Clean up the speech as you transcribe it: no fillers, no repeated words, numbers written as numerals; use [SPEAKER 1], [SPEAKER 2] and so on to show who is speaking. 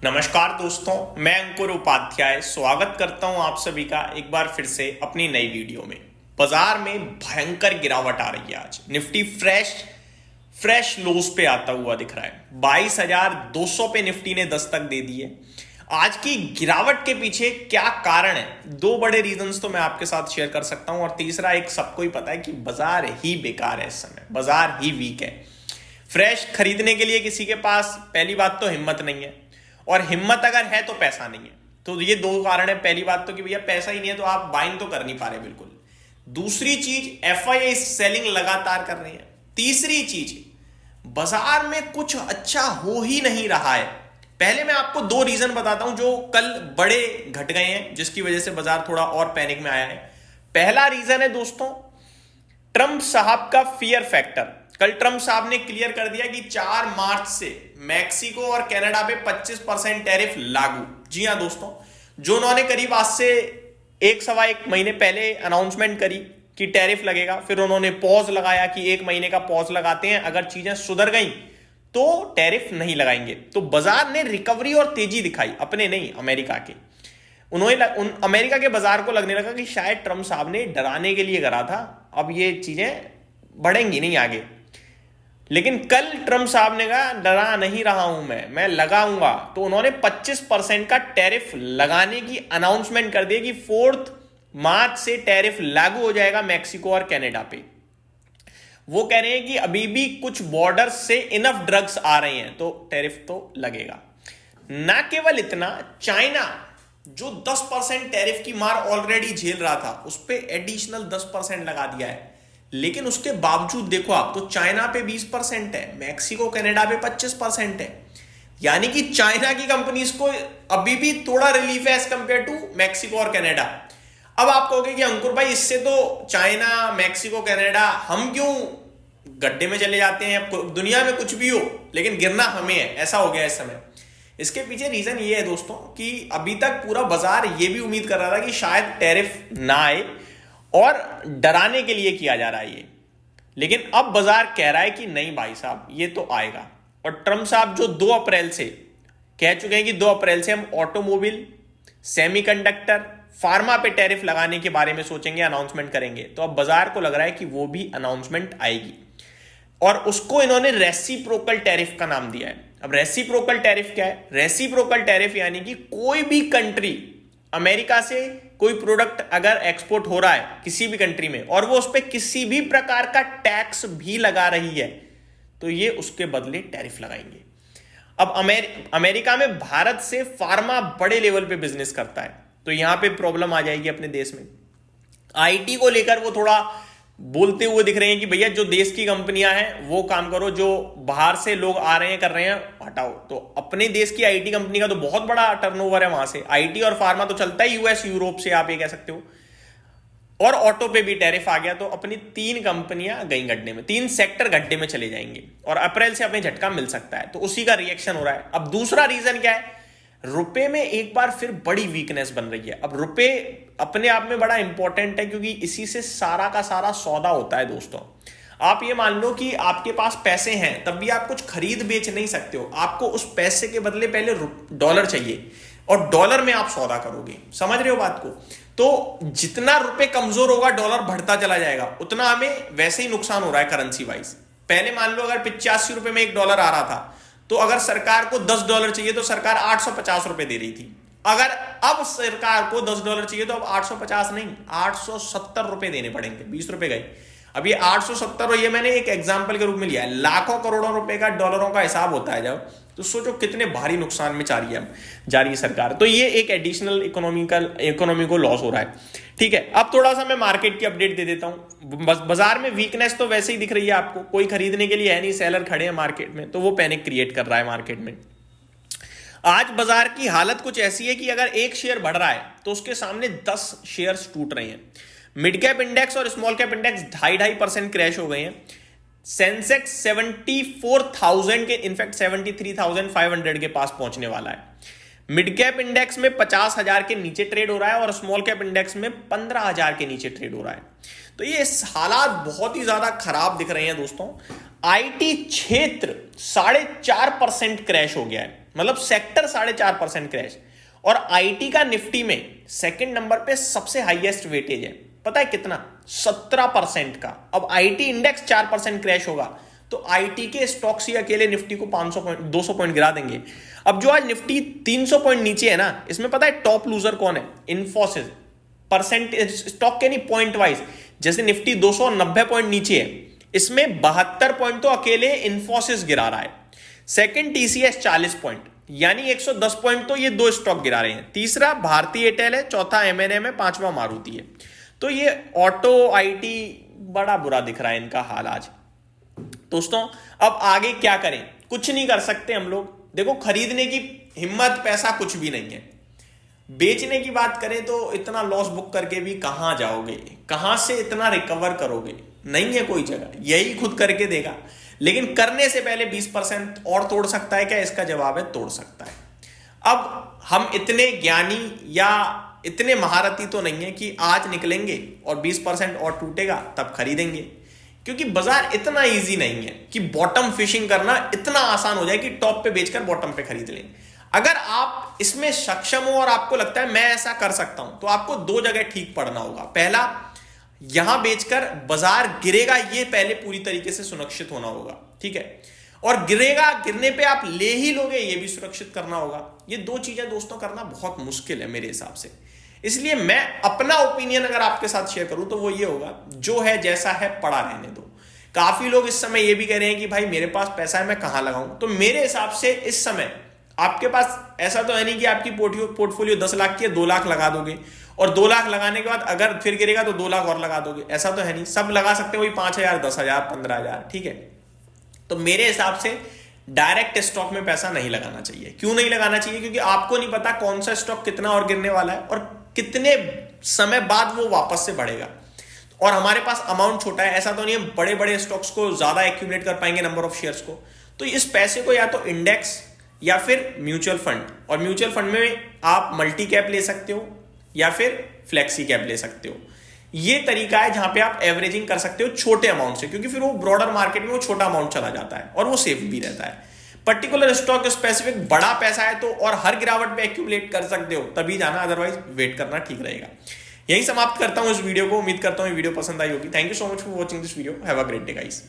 [SPEAKER 1] नमस्कार दोस्तों, मैं अंकुर उपाध्याय स्वागत करता हूं आप सभी का एक बार फिर से अपनी नई वीडियो में। बाजार में भयंकर गिरावट आ रही है। आज निफ्टी फ्रेश लोस पे आता हुआ दिख रहा है। 22,200 पे निफ्टी ने दस्तक दे दी है। आज की गिरावट के पीछे क्या कारण है? दो बड़े रीजंस तो मैं आपके साथ शेयर कर सकता हूं, और तीसरा एक सबको ही पता है कि बाजार ही बेकार है, इस समय बाजार ही वीक है। फ्रेश खरीदने के लिए किसी के पास पहली बात तो हिम्मत नहीं है, और हिम्मत अगर है तो पैसा नहीं है। तो ये दो कारण है। पहली बात तो कि भैया पैसा ही नहीं है तो आप बाइंग तो कर नहीं पा रहे बिल्कुल। दूसरी चीज, एफआईआई सेलिंग लगातार कर रही है। तीसरी चीज, बाजार में कुछ अच्छा हो ही नहीं रहा है। पहले मैं आपको दो रीजन बताता हूं जो कल बड़े घट गए हैं, जिसकी वजह से बाजार थोड़ा और पैनिक में आया है। पहला रीजन है दोस्तों, ट्रंप साहब का फियर फैक्टर। कल ट्रंप साहब ने क्लियर कर दिया कि 4 मार्च से मैक्सिको और कनाडा पे 25% टैरिफ लागू। जी हां दोस्तों, जो उन्होंने करीब आज से एक सवा एक महीने पहले अनाउंसमेंट करी कि टैरिफ लगेगा, फिर उन्होंने पॉज लगाया कि 1 महीने का पॉज लगाते हैं, अगर चीजें सुधर गई तो टैरिफ नहीं लगाएंगे। तो बाजार ने रिकवरी और तेजी दिखाई, अपने नहीं अमेरिका के। अमेरिका के बाजार को लगने लगा कि शायद ट्रंप साहब ने डराने के लिए करा था, अब ये चीजें बढ़ेंगी नहीं आगे। लेकिन कल ट्रंप साहब ने कहा डरा नहीं रहा हूं मैं लगाऊंगा। तो उन्होंने 25% का टैरिफ लगाने की अनाउंसमेंट कर दी कि 4 मार्च से टैरिफ लागू हो जाएगा मैक्सिको और कनाडा पे। वो कह रहे हैं कि अभी भी कुछ बॉर्डर से इनफ ड्रग्स आ रहे हैं तो टैरिफ तो लगेगा। ना केवल इतना, चाइना जो 10% टैरिफ की मार ऑलरेडी झेल रहा था, उस पर एडिशनल 10% लगा दिया है। लेकिन उसके बावजूद देखो आप, तो चाइना पे 20% है, मैक्सिको कनाडा पे 25% है। यानी कि चाइना की कंपनीज को अभी भी थोड़ा रिलीफ है एज कंपेयर टू मैक्सिको और कनाडा। अब आप कहोगे कि अंकुर भाई, इससे तो चाइना, मैक्सिको, कनाडा, हम क्यों गड्ढे में चले जाते हैं? दुनिया में कुछ भी हो लेकिन गिरना हमें है, ऐसा हो गया इस समय। इसके पीछे रीजन ये है दोस्तों कि अभी तक पूरा बाजार ये भी उम्मीद कर रहा था कि शायद टैरिफ ना आए, और डराने के लिए किया जा रहा है ये। लेकिन अब बाजार कह रहा है कि नहीं भाई साहब, ये तो आएगा। और ट्रंप साहब जो 2 अप्रैल से कह चुके हैं कि 2 अप्रैल से हम ऑटोमोबाइल, सेमीकंडक्टर, फार्मा पे टैरिफ लगाने के बारे में सोचेंगे, अनाउंसमेंट करेंगे। तो अब बाजार को लग रहा है कि वो भी अनाउंसमेंट आएगी, और उसको इन्होंने रेसिप्रोकल टैरिफ का नाम दिया है। अब रेसिप्रोकल टैरिफ क्या है? रेसिप्रोकल टैरिफ यानी कि कोई भी कंट्री अमेरिका से कोई प्रोडक्ट अगर एक्सपोर्ट हो रहा है किसी भी कंट्री में, और वो उस पर किसी भी प्रकार का टैक्स भी लगा रही है, तो ये उसके बदले टैरिफ लगाएंगे। अब अमेरिका में भारत से फार्मा बड़े लेवल पे बिजनेस करता है, तो यहां पे प्रॉब्लम आ जाएगी अपने देश में। आईटी को लेकर वो थोड़ा बोलते हुए दिख रहे हैं कि भैया जो देश की कंपनियां हैं वो काम करो, जो बाहर से लोग आ रहे हैं कर रहे हैं हटाओ। तो अपने देश की आईटी कंपनी का तो बहुत बड़ा टर्नओवर है वहां से। आईटी और फार्मा तो चलता है यूएस यूरोप से, आप ये कह सकते हो। और ऑटो पे भी टैरिफ आ गया, तो अपनी 3 कंपनियां गई गड्ढे में, 3 सेक्टर गड्ढे में चले जाएंगे, और अप्रैल से अपने झटका मिल सकता है। तो उसी का रिएक्शन हो रहा है। अब दूसरा रीजन क्या है? रुपए में एक बार फिर बड़ी वीकनेस बन रही है। अब रुपए अपने आप में बड़ा इंपॉर्टेंट है, क्योंकि इसी से सारा का सारा सौदा होता है दोस्तों। आप ये मान लो कि आपके पास पैसे हैं, तब भी आप कुछ खरीद बेच नहीं सकते हो। आपको उस पैसे के बदले पहले डॉलर चाहिए, और डॉलर में आप सौदा करोगे। समझ रहे हो बात को? तो जितना रुपए कमजोर होगा, डॉलर बढ़ता चला जाएगा, उतना हमें वैसे ही नुकसान हो रहा है करेंसी वाइज। पहले मान लो अगर 85 रुपए में 1 डॉलर आ रहा था, तो अगर सरकार को 10 डॉलर चाहिए तो सरकार 850 रुपए दे रही थी। अगर अब सरकार को 10 डॉलर चाहिए तो अब 850 नहीं, 870 रुपए देने पड़ेंगे। 20 रुपए गए। अब ये 870, और ये मैंने एक एग्जांपल के रूप में लिया है, लाखों करोड़ों रुपए का डॉलरों का हिसाब होता है जब, तो सोचो कितने भारी नुकसान में जा रही है सरकार। तो ये एक एडिशनल इकोनॉमी को लॉस हो रहा है। ठीक है, अब थोड़ा सा मैं मार्केट की अपडेट दे देता हूं। बाजार में वीकनेस तो वैसे ही दिख रही है आपको, कोई खरीदने के लिए है नहीं, सेलर खड़े हैं मार्केट में, तो वो पैनिक क्रिएट कर रहा है मार्केट में। आज बाजार की हालत कुछ ऐसी है कि अगर एक शेयर बढ़ रहा है तो उसके सामने 10 शेयर्स टूट रहे हैं। मिड कैप इंडेक्स और स्मॉल कैप इंडेक्स 2.5% क्रैश हो गए हैं। सेंसेक्स 74,000 के, इनफैक्ट 73,500 के पास पहुंचने वाला है। मिड कैप इंडेक्स में 50,000 के नीचे ट्रेड हो रहा है, और स्मॉल कैप इंडेक्स में 15,000 के नीचे ट्रेड हो रहा है। तो ये हालात बहुत ही ज्यादा खराब दिख रहे हैं दोस्तों। आईटी क्षेत्र 4.5% क्रैश हो गया है। मतलब सेक्टर 4.5% क्रैश। और आईटी का निफ्टी में सेकंड नंबर पे सबसे हाईएस्ट वेटेज है, पता है कितना? 17% का। अब आईटी इंडेक्स 4% क्रैश होगा तो आईटी के स्टॉक्स ही अकेले निफ्टी को 500 पॉइंट 200 पॉइंट गिरा देंगे। अब जो आज निफ्टी 300 पॉइंट नीचे है ना, इसमें पता है टॉप लूजर कौन है? इन्फोसिस। परसेंटेज स्टॉक के नहीं, पॉइंट वाइज। जैसे निफ्टी 290 पॉइंट नीचे है, इसमें 72 पॉइंट तो अकेले इन्फोसिस गिरा रहा है। सेकंड टीसीएस 40 पॉइंट, यानी 110 पॉइंट तो ये दो स्टॉक गिरा रहे हैं। तीसरा भारती एयरटेल है, चौथा एमएनएम है, पांचवा मारुति है। तो ये ऑटो आईटी बड़ा बुरा दिख रहा है इनका हाल आज। दोस्तों अब आगे क्या करें? कुछ नहीं कर सकते हम लोग। देखो, खरीदने की हिम्मत, पैसा कुछ भी नहीं है। बेचने की बात करें तो इतना लॉस बुक करके भी कहां जाओगे? कहां से इतना रिकवर करोगे? नहीं है कोई जगह, यही खुद करके देगा। लेकिन करने से पहले 20% और तोड़ सकता है क्या? इसका जवाब है तोड़ सकता है। अब हम इतने ज्ञानी या इतने महारथी तो नहीं है कि आज निकलेंगे और 20% और टूटेगा तब खरीदेंगे, क्योंकि बाजार इतना इजी नहीं है कि बॉटम फिशिंग करना इतना आसान हो जाए कि टॉप पे बेचकर बॉटम पे खरीद लें। अगर आप इसमें सक्षम हो और आपको लगता है मैं ऐसा कर सकता हूं, तो आपको दो जगह ठीक पड़ना होगा। पहला, यहां बेचकर बाजार गिरेगा ये पहले पूरी तरीके से सुनिश्चित होना होगा, ठीक है? और गिरेगा, गिरने पे आप ले ही लोगे ये भी सुरक्षित करना होगा। ये दो चीजें दोस्तों करना बहुत मुश्किल है मेरे हिसाब से। इसलिए मैं अपना ओपिनियन अगर आपके साथ शेयर करूं तो वो ये होगा, जो है जैसा है पड़ा रहने दो। काफी लोग इस समय ये भी कह रहे हैं कि भाई मेरे पास पैसा है, मैं कहां लगाऊं? तो मेरे हिसाब से इस समय आपके पास ऐसा तो है नहीं कि आपकी पोर्टफोलियो 10 लाख की है, 2 लाख लगा दोगे और 2 लाख लगाने के बाद अगर फिर गिरेगा तो 2 लाख और लगा दोगे। ऐसा तो है नहीं, सब लगा सकते हो वही 5,000, 10,000, 15,000, ठीक है? तो मेरे हिसाब से डायरेक्ट स्टॉक में पैसा नहीं लगाना चाहिए। क्यों नहीं लगाना चाहिए? क्योंकि आपको नहीं पता कौन सा स्टॉक कितना और गिरने वाला है और कितने समय बाद वो वापस से बढ़ेगा। और हमारे पास अमाउंट छोटा है, ऐसा तो नहीं है बड़े बड़े स्टॉक्स को ज्यादा एक्यूमुलेट कर पाएंगे, नंबर ऑफ शेयर्स को। तो इस पैसे को या तो इंडेक्स या फिर म्यूचुअल फंड, और म्यूचुअल फंड में आप मल्टी कैप ले सकते हो या फिर फ्लेक्सी कैप ले सकते हो। ये तरीका है जहां पे आप एवरेजिंग कर सकते हो छोटे अमाउंट से, क्योंकि फिर वो ब्रॉडर मार्केट में वो छोटा अमाउंट चला जाता है और वो सेफ भी रहता है। पर्टिकुलर स्टॉक स्पेसिफिक बड़ा पैसा है तो और हर गिरावट पे एक्यूमुलेट कर सकते हो, तभी जाना, अदरवाइज वेट करना ठीक रहेगा। यही समाप्त करता हूं इस वीडियो को। उम्मीद करता हूं ये वीडियो पसंद आई होगी। Thank you so much for watching this video. Have a great day guys.